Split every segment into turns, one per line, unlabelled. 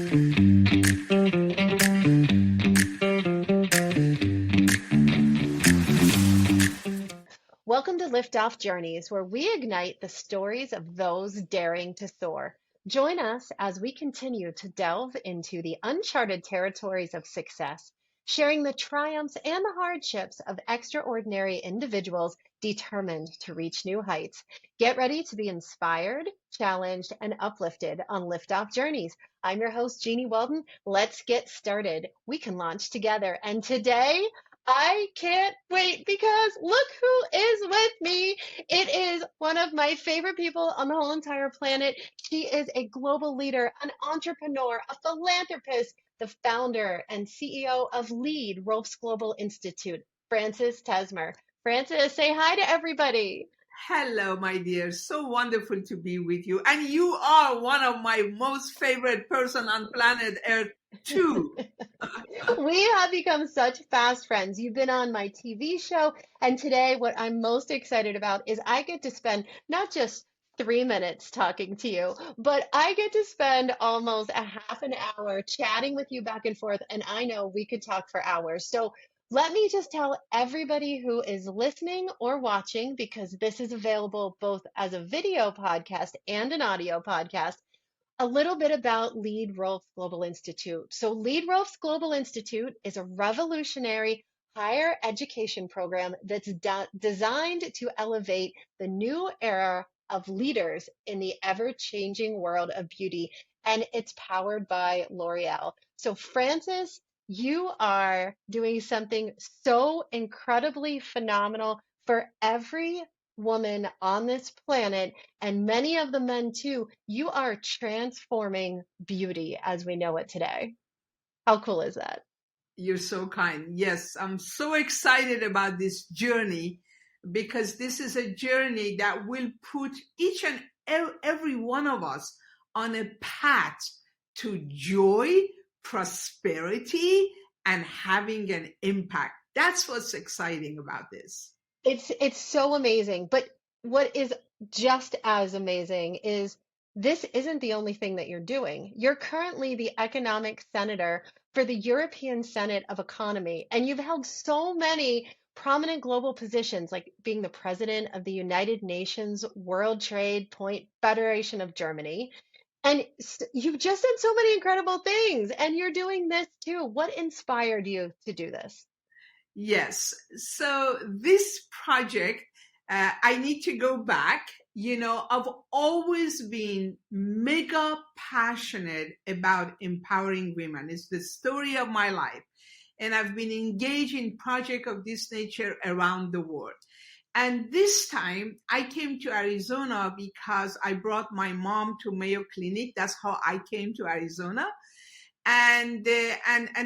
Welcome to Liftoff Journeys, where we ignite the stories of those daring to soar. Join us as we continue to delve into the uncharted territories of success, sharing the triumphs and the hardships of extraordinary individuals determined to reach new heights. Get ready to be inspired, challenged, and uplifted on Liftoff Journeys. I'm your host, Jeannie Weldon. Let's get started. We can launch together. And today, I can't wait because look who is with me. It is one of my favorite people on the whole entire planet. She is a global leader, an entrepreneur, a philanthropist, the founder and CEO of LEAD, Rolfs Global Institute, Frances Tesmer. Frances, say hi to everybody.
Hello, my dear. So wonderful to be with you. And you are one of my most favorite person on planet Earth, too.
We have become such fast friends. You've been on my TV show, and today what I'm most excited about is I get to spend not just 3 minutes talking to you, but I get to spend almost a half an hour chatting with you back and forth, and I know we could talk for hours. So let me just tell everybody who is listening or watching, because this is available both as a video podcast and an audio podcast, a little bit about LEAD Rolfs Global Institute. So LEAD Rolfs Global Institute is a revolutionary higher education program that's designed to elevate the new era of leaders in the ever-changing world of beauty, and it's powered by L'Oreal. So Frances, you are doing something so incredibly phenomenal for every woman on this planet, and many of the men too. You are transforming beauty as we know it today. How cool is that?
You're so kind. Yes, I'm so excited about this journey because this is a journey that will put each and every one of us on a path to joy, prosperity, and having an impact. That's what's exciting about this.
It's so amazing. But what is just as amazing is this isn't the only thing that you're doing. You're currently the economic senator for the European Senate of Economy, and you've held so many prominent global positions, like being the president of the United Nations World Trade Point Federation of Germany. And you've just done so many incredible things, and you're doing this too. What inspired you to do this?
Yes. So this project, I need to go back. I've always been mega passionate about empowering women. It's the story of my life. And I've been engaged in projects of this nature around the world. And this time I came to Arizona because I brought my mom to Mayo Clinic. That's how I came to Arizona. And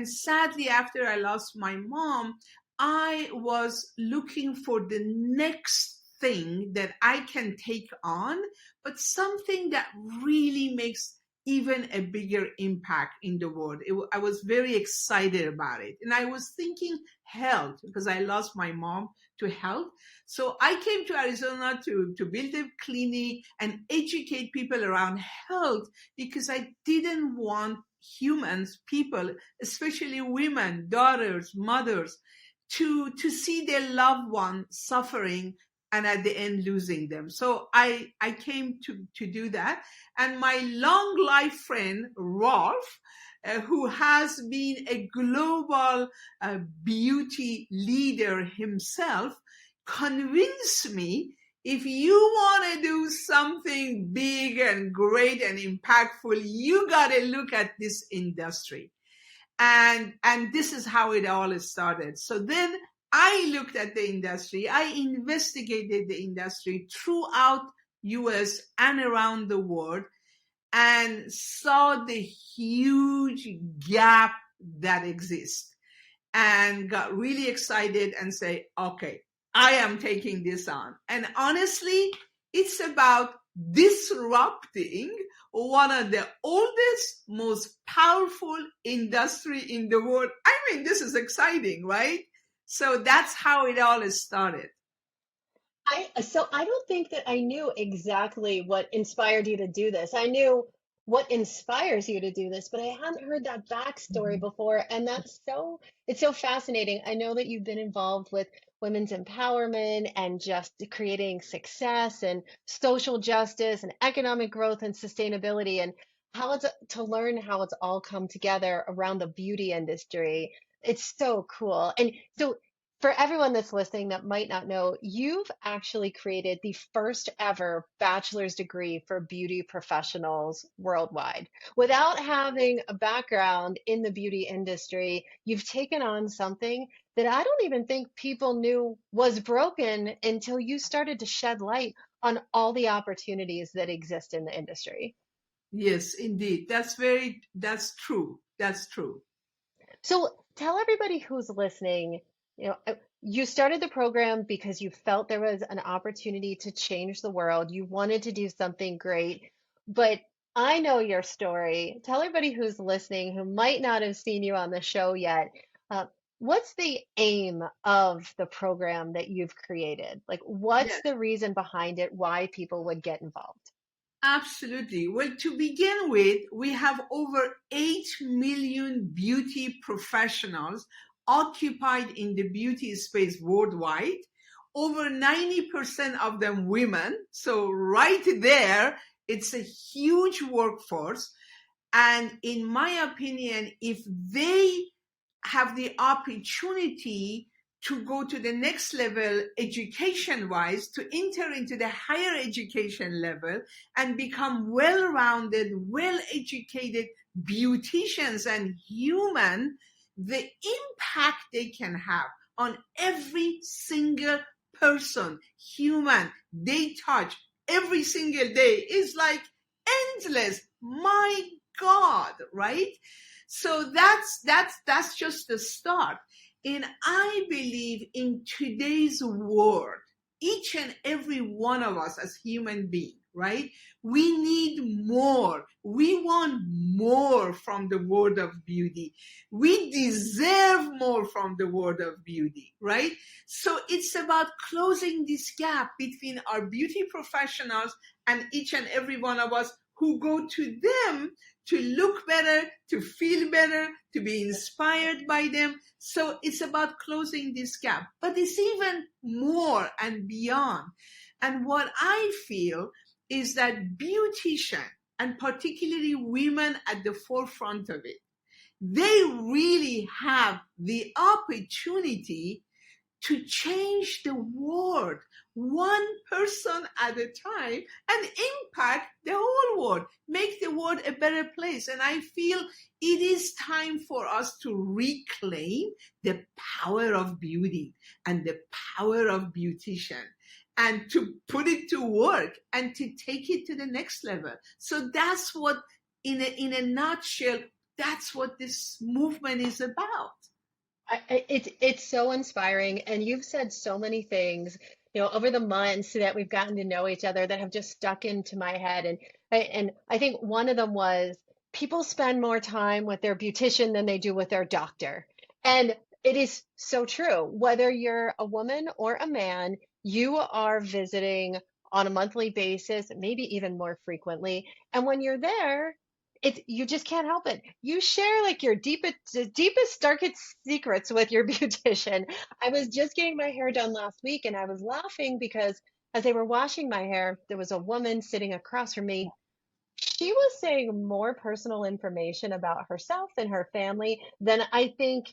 sadly, after I lost my mom, I was looking for the next thing that I can take on, but something that really makes even a bigger impact in the world. I was very excited about it. And I was thinking health, because I lost my mom to health. So I came to Arizona to build a clinic and educate people around health, because I didn't want people, especially women, daughters, mothers, to see their loved one suffering and at the end losing them. So I came to do that. And my long life friend, Rolf, who has been a global beauty leader himself, convinced me, if you want to do something big and great and impactful, you got to look at this industry. And this is how it all started. So then I looked at the industry. I investigated the industry throughout US and around the world and saw the huge gap that exists and got really excited and say, okay, I am taking this on. And honestly, it's about disrupting one of the oldest, most powerful industry in the world. I mean, this is exciting, right? So that's how it all started.
So I don't think that I knew exactly what inspired you to do this. I knew what inspires you to do this, but I hadn't heard that backstory before. And it's so fascinating. I know that you've been involved with women's empowerment and just creating success and social justice and economic growth and sustainability, and how it's to learn how it's all come together around the beauty industry. It's so cool. And so for everyone that's listening that might not know, you've actually created the first ever bachelor's degree for beauty professionals worldwide. Without having a background in the beauty industry, you've taken on something that I don't even think people knew was broken until you started to shed light on all the opportunities that exist in the industry.
Yes, indeed. That's true. That's true.
So tell everybody who's listening, you started the program because you felt there was an opportunity to change the world. You wanted to do something great, but I know your story. Tell everybody who's listening who might not have seen you on the show yet, uh, what's the aim of the program that you've created? Like, what's
Yes.
the reason behind it, why people would get involved?
Absolutely. Well, to begin with, we have over 8 million beauty professionals occupied in the beauty space worldwide. Over 90% of them women. So, right there, it's a huge workforce. And in my opinion, if they have the opportunity to go to the next level education wise, to enter into the higher education level and become well rounded, well educated beauticians and human, the impact they can have on every single person, human, they touch every single day is like endless. My God, right? So that's just the start. And I believe in today's world, each and every one of us as human beings, right? We need more. We want more from the world of beauty. We deserve more from the world of beauty, right? So it's about closing this gap between our beauty professionals and each and every one of us who go to them to look better, to feel better, to be inspired by them. So it's about closing this gap, but it's even more and beyond. And what I feel is that beautician, and particularly women at the forefront of it, they really have the opportunity to change the world one person at a time and impact the whole world, make the world a better place. And I feel it is time for us to reclaim the power of beauty and the power of beautician and to put it to work and to take it to the next level. So that's what, in a nutshell, that's what this movement is about.
It's so inspiring, and you've said so many things, over the months that we've gotten to know each other that have just stuck into my head. And I think one of them was people spend more time with their beautician than they do with their doctor. And it is so true. Whether you're a woman or a man, you are visiting on a monthly basis, maybe even more frequently. And when you're there, you just can't help it. You share like your deepest, darkest secrets with your beautician. I was just getting my hair done last week and I was laughing because as they were washing my hair, there was a woman sitting across from me. She was saying more personal information about herself and her family than I think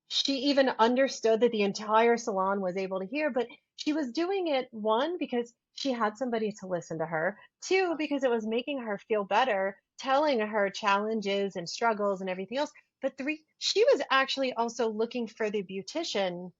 she even understood that the entire salon was able to hear. But she was doing it, one, because she had somebody to listen to her, two, because it was making her feel better, telling her challenges and struggles and everything else. But three, she was actually also looking for the beautician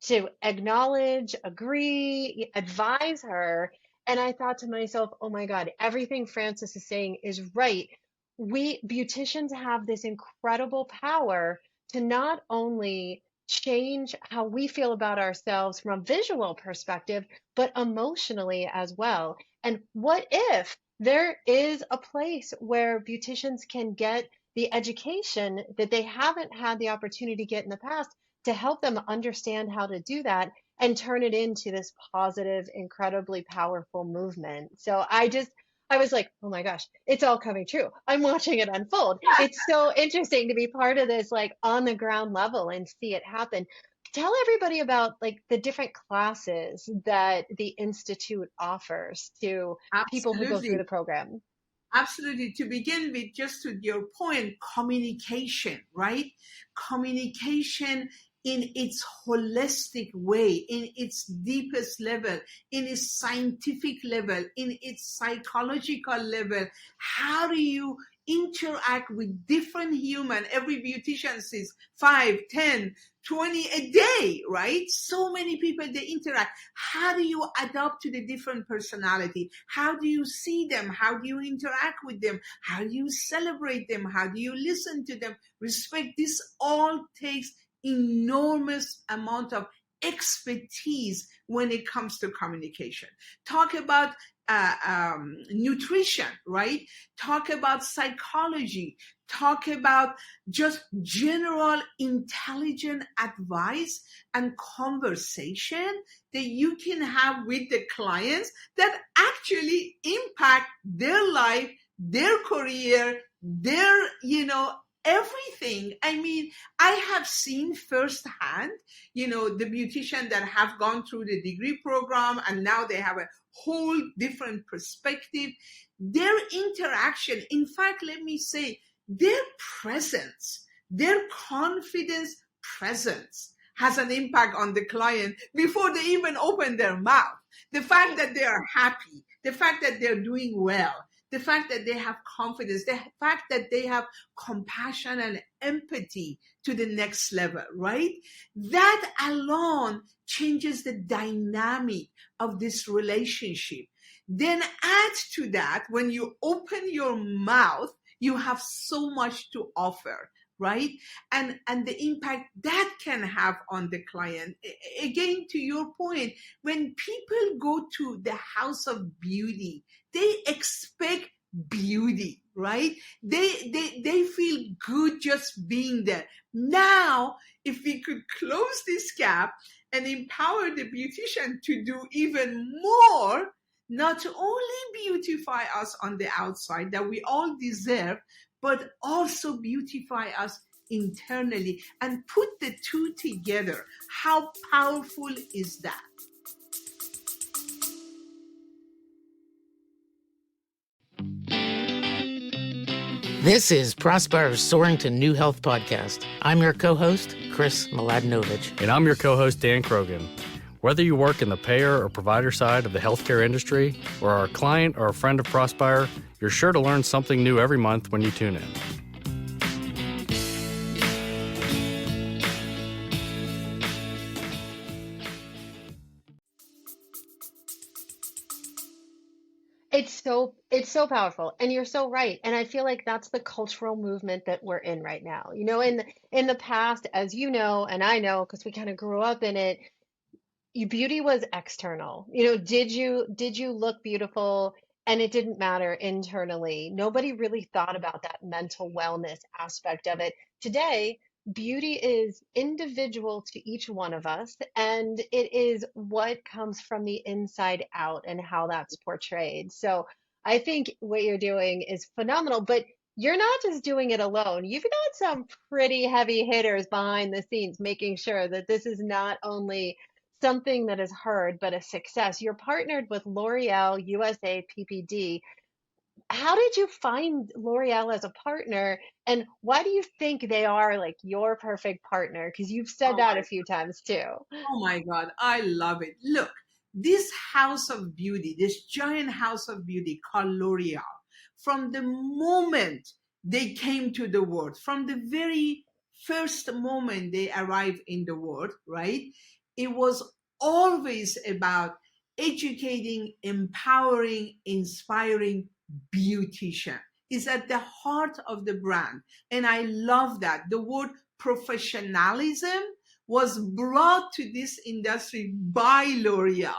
to acknowledge, agree, advise her. And I thought to myself, oh my God, everything Francis is saying is right. We beauticians have this incredible power to not only change how we feel about ourselves from a visual perspective, but emotionally as well. And what if there is a place where beauticians can get the education that they haven't had the opportunity to get in the past to help them understand how to do that and turn it into this positive, incredibly powerful movement. So I was like, oh my gosh, it's all coming true. I'm watching it unfold. It's so interesting to be part of this like on the ground level and see it happen. Tell everybody about like the different classes that the Institute offers to people who go through the
Absolutely.
program.
Absolutely. To begin with, just to your point, communication, right? Communication in its holistic way, in its deepest level, in its scientific level, in its psychological level. How do you interact with different human? Every beautician sees 5, 10, 20 a day, right? So many people they interact. How do you adapt to the different personality? How do you see them? How do you interact with them? How do you celebrate them? How do you listen to them? Respect. This all takes enormous amount of expertise when it comes to communication. Talk about nutrition, right? Talk about psychology. Talk about just general intelligent advice and conversation that you can have with the clients that actually impact their life, their career, their, everything. I mean, I have seen firsthand, the beautician that have gone through the degree program and now they have a whole different perspective. Their interaction, in fact, let me say, their presence, their confidence presence has an impact on the client before they even open their mouth. The fact that they are happy, the fact that they're doing well, the fact that they have confidence, the fact that they have compassion and empathy to the next level, right? That alone changes the dynamic of this relationship. Then add to that, when you open your mouth, you have so much to offer, right? And the impact that can have on the client. Again, to your point, when people go to the house of beauty, they expect beauty, right? They feel good just being there. Now, if we could close this gap and empower the beautician to do even more, not only beautify us on the outside that we all deserve, but also beautify us internally and put the two together. How powerful is that?
This is Prosper's Soaring to New Health podcast. I'm your co-host, Chris Mladenovic.
And I'm your co-host, Dan Krogan. Whether you work in the payer or provider side of the healthcare industry, or are a client or a friend of Prospire, you're sure to learn something new every month when you tune in.
It's so powerful, and you're so right. And I feel like that's the cultural movement that we're in right now. In the past, as you know, and I know because we kind of grew up in it, beauty was external. Did you look beautiful? And it didn't matter internally. Nobody really thought about that mental wellness aspect of it. Today, beauty is individual to each one of us, and it is what comes from the inside out and how that's portrayed. So I think what you're doing is phenomenal, but you're not just doing it alone. You've got some pretty heavy hitters behind the scenes making sure that this is not only something that is heard, but a success. You're partnered with L'Oreal USA PPD. How did you find L'Oreal as a partner, and why do you think they are like your perfect partner? Because you've said
Oh
that a
my
few times too.
Oh my God, I love it. Look, this house of beauty, this giant house of beauty called L'Oreal, from the moment they came to the world, from the very first moment they arrived in the world, right? It was always about educating, empowering, inspiring beautician. Is at the heart of the brand. And I love that. The word professionalism was brought to this industry by L'Oreal.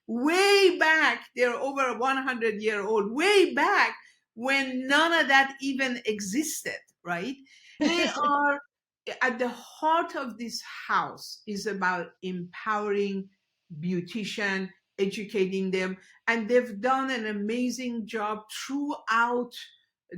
Way back, they're over 100-year old, way back when none of that even existed, right? They are at the heart of this house is about empowering beautician, educating them, and they've done an amazing job throughout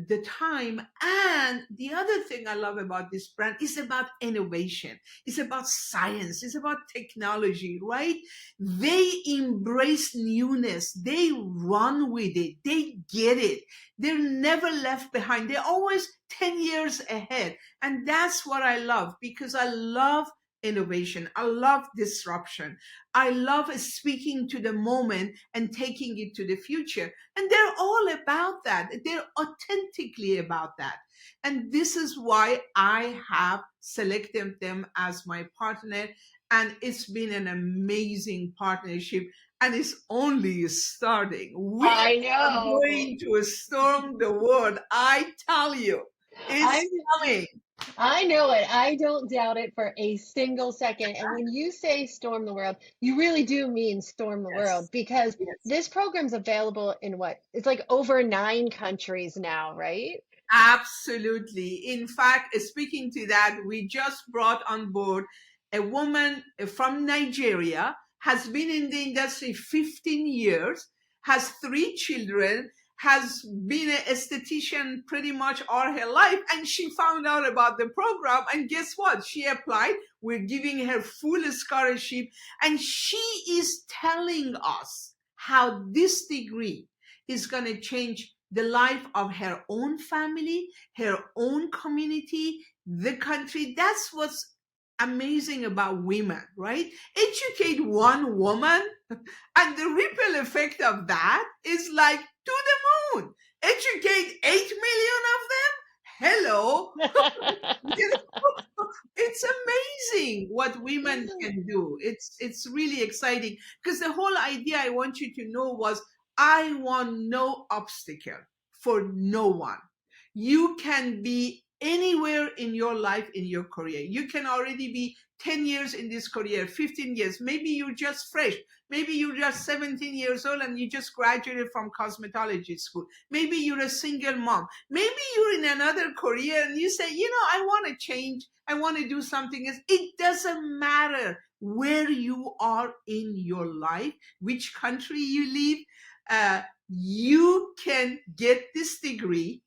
the time. And the other thing I love about this brand is about innovation. It's about science. It's about technology, right? They embrace newness. They run with it. They get it. They're never left behind. They're always 10 years ahead. And that's what I love, because I love innovation. I love disruption. I love speaking to the moment and taking it to the future. And they're all about that. They're authentically about that. And this is why I have selected them as my partner. And it's been an amazing partnership. And it's only starting. We
I
are
know.
going to storm the world. I tell you,
I
it's coming.
I know it. I don't doubt it for a single second. And when you say storm the world, you really do mean storm the world,
Yes.
because
Yes.
this program's available in what? It's like over 9 countries now, right?
Absolutely. In fact, speaking to that, we just brought on board a woman from Nigeria, has been in the industry 15 years, has 3 children, has been an esthetician pretty much all her life, and she found out about the program. And guess what? She applied. We're giving her full scholarship, and she is telling us how this degree is going to change the life of her own family, her own community, the country. That's what's amazing about women, right? Educate one woman, and the ripple effect of that is like to the moon. Educate 8 million of them. Hello. You know, it's amazing what women can do. It's really exciting, because the whole idea, I want you to know, was I want no obstacle for no one. You can be anywhere in your life, in your career. You can already be 10 years in this career, 15 years. Maybe you're just fresh. Maybe you're just 17 years old and you just graduated from cosmetology school. Maybe you're a single mom. Maybe you're in another career and you say, I want to change. I want to do something else. It doesn't matter where you are in your life, which country you live. You can get this degree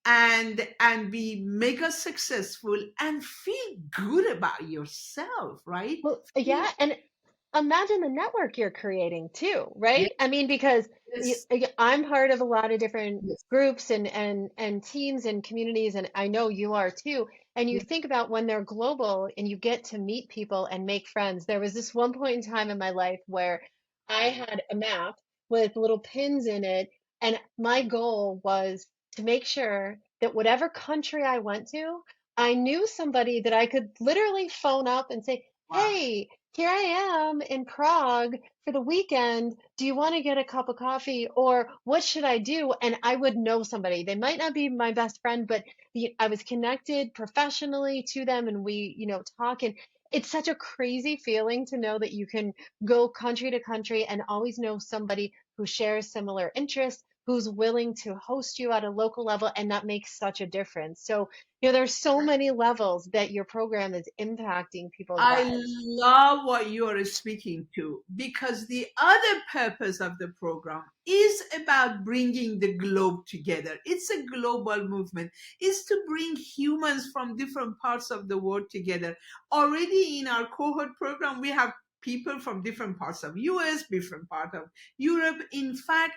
and be mega successful and feel good about yourself, right?
Well, yeah, and imagine the network you're creating too,
Yes,
right? I mean, because
yes,
I'm part of a lot of different
yes,
groups and teams and communities, and I know you are too. And you
yes.
think about when they're global and you get to meet people and make friends. There was this one point in time in my life where I had a map with little pins in it, and my goal was to make sure that whatever country I went to, I knew somebody that I could literally phone up and say,
Wow.
"Hey, here I am in Prague for the weekend. Do you want to get a cup of coffee, or what should I do?" And I would know somebody. They might not be my best friend, but I was connected professionally to them, and we, talk. And it's such a crazy feeling to know that you can go country to country and always know somebody who shares similar interests, who's willing to host you at a local level, and that makes such a difference. So, there's so many levels that your program is impacting people's
I
lives.
love what you are speaking to, because the other purpose of the program is about bringing the globe together. It's a global movement. It's to bring humans from different parts of the world together. Already in our cohort program, we have people from different parts of US, different part of Europe. In fact,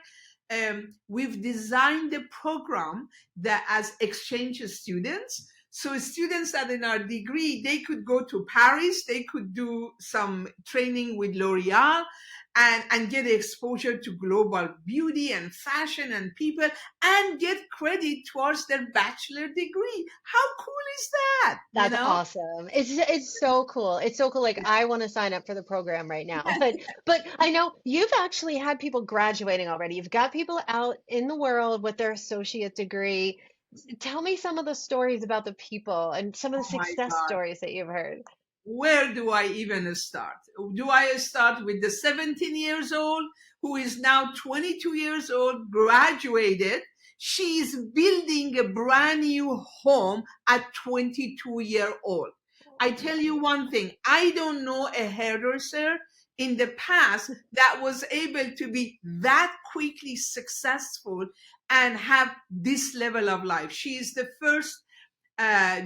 we've designed the program that as exchange students. So students that in our degree, they could go to Paris, they could do some training with L'Oreal and get exposure to global beauty and fashion and people, and get credit towards their bachelor degree. How cool is that?
That's awesome. It's so cool. It's so cool. Like, I want to sign up for the program right now. But I know you've actually had people graduating already. You've got people out in the world with their associate degree. Tell me some of the stories about the people and some of the
Oh my
success
God.
stories that you've heard.
Where do I even start? Do I start with the 17 years old who is now 22 years old, graduated? She's building a brand new home at 22 years old. I tell you one thing, I don't know a hairdresser in the past that was able to be that quickly successful and have this level of life. She is the first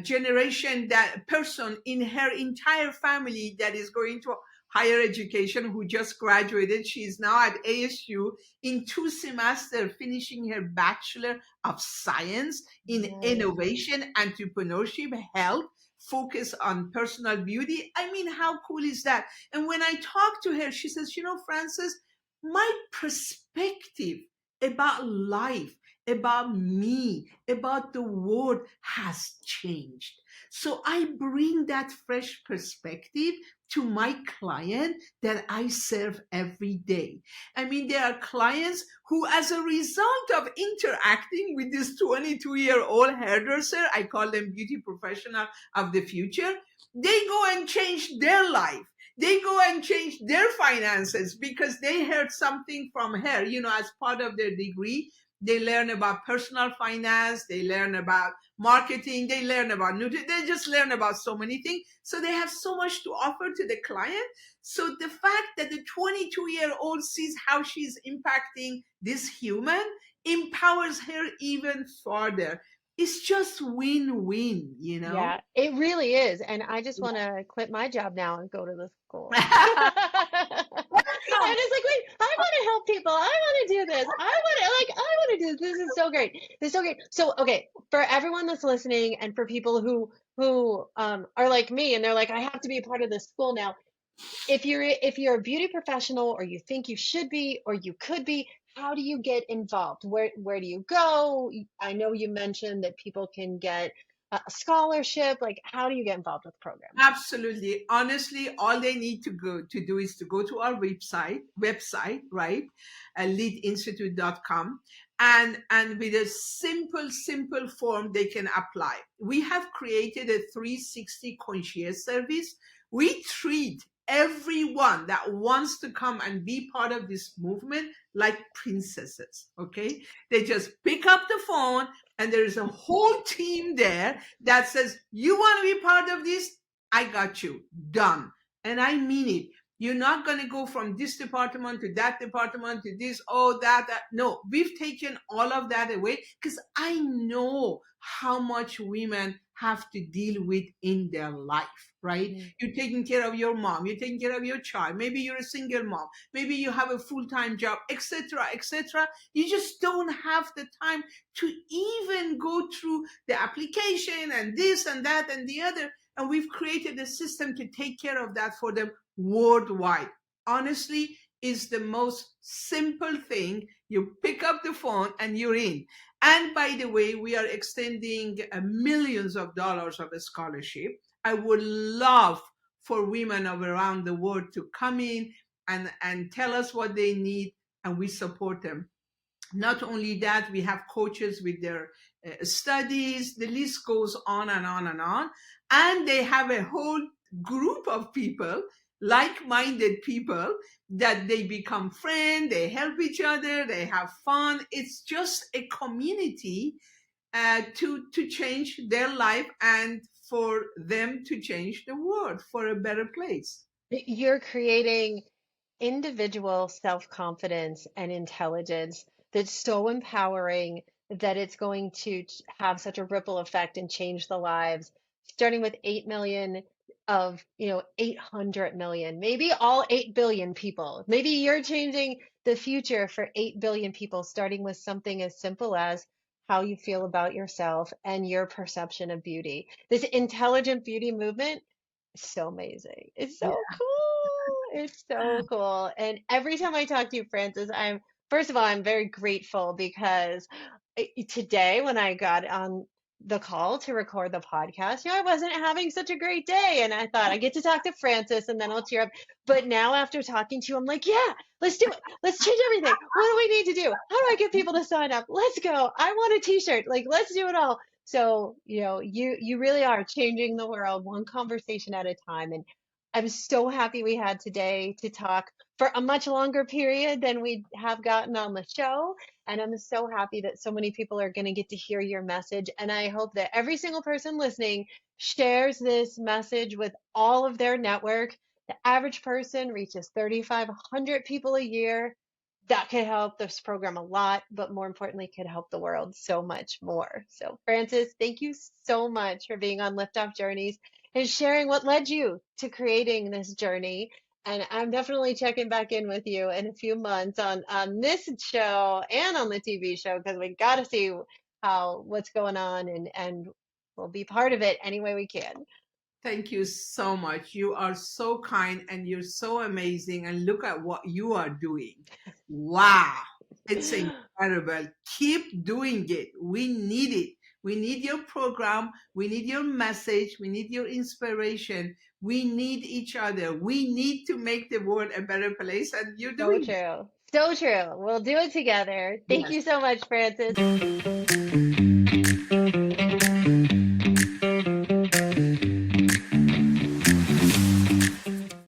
generation that person in her entire family that is going to higher education who just graduated. She is now at ASU in 2 semesters finishing her Bachelor of Science in innovation, entrepreneurship, health, focus on personal beauty. I mean, how cool is that? And when I talk to her, she says, Frances, my perspective about life, about me, about the world has changed. So I bring that fresh perspective to my client that I serve every day. I mean, there are clients who, as a result of interacting with this 22-year-old hairdresser, I call them beauty professional of the future, they go and change their life. They go and change their finances because they heard something from her, as part of their degree. They learn about personal finance, they learn about marketing, they learn about nutrition, they just learn about so many things. So they have so much to offer to the client. So the fact that the 22-year-old sees how she's impacting this human empowers her even further. It's just win-win,
Yeah, it really is. And I just want to quit my job now and go to the school. I'm just like, wait, I want to help people. I want to do this. I want to do this. This is so great. This is so great. So, okay, for everyone that's listening and for people who are like me and they're like, I have to be a part of this school now. If you're a beauty professional or you think you should be or you could be, how do you get involved? Where do you go? I know you mentioned that people can get a scholarship. Like, how do you get involved with the program?
Absolutely. Honestly, all they need to do is to go to our website, right? leadinstitute.com. And with a simple form, they can apply. We have created a 360 concierge service. We treat everyone that wants to come and be part of this movement like princesses, okay? They just pick up the phone and there is a whole team there that says, you want to be part of this? I got you. Done. And I mean it. You're not going to go from this department to that department to this, that. No, we've taken all of that away because I know how much women have to deal with in their life, right? Mm-hmm. You're taking care of your mom, you're taking care of your child, maybe you're a single mom, maybe you have a full-time job, etc., etc. You just don't have the time to even go through the application and this and that and the other. And we've created a system to take care of that for them worldwide. Honestly, is the most simple thing. You pick up the phone and you're in. And by the way, we are extending millions of dollars of a scholarship. I would love for women of around the world to come in and tell us what they need, and we support them. Not only that, we have coaches with their studies. The list goes on and on and on. And they have a whole group of people, like-minded people, that they become friends, they help each other, they have fun. It's just a community to change their life and for them to change the world for a better place.
You're creating individual self-confidence and intelligence that's so empowering that it's going to have such a ripple effect and change the lives, starting with 8 million of 800 million, maybe all 8 billion people. Maybe you're changing the future for 8 billion people, starting with something as simple as how you feel about yourself and your perception of beauty. This intelligent beauty movement is so amazing. It's so cool. It's so cool. And every time I talk to you, Frances, first of all, I'm very grateful because today when I got on the call to record the podcast, I wasn't having such a great day. And I thought I get to talk to Frances and then I'll cheer up. But now after talking to you, I'm like, yeah, let's do it. Let's change everything. What do we need to do? How do I get people to sign up? Let's go. I want a t-shirt. Like, let's do it all. So, you really are changing the world one conversation at a time. And I'm so happy we had today to talk for a much longer period than we have gotten on the show. And I'm so happy that so many people are going to get to hear your message. And I hope that every single person listening shares this message with all of their network The average person reaches 3,500 people a year. That could help this program a lot, but more importantly, could help the world so much more. So, Francis, thank you so much for being on Liftoff Journeys and sharing what led you to creating this journey. And I'm definitely checking back in with you in a few months on this show and on the TV show because we got to see how what's going on and we'll be part of it any way we can.
Thank you so much. You are so kind and you're so amazing. And look at what you are doing. Wow. It's incredible. Keep doing it. We need it. We need your program. We need your message. We need your inspiration. We need each other. We need to make the world a better place. And you're
So
doing it.
true. So true. We'll do it together. Thank
Yes.
you so much, Francis.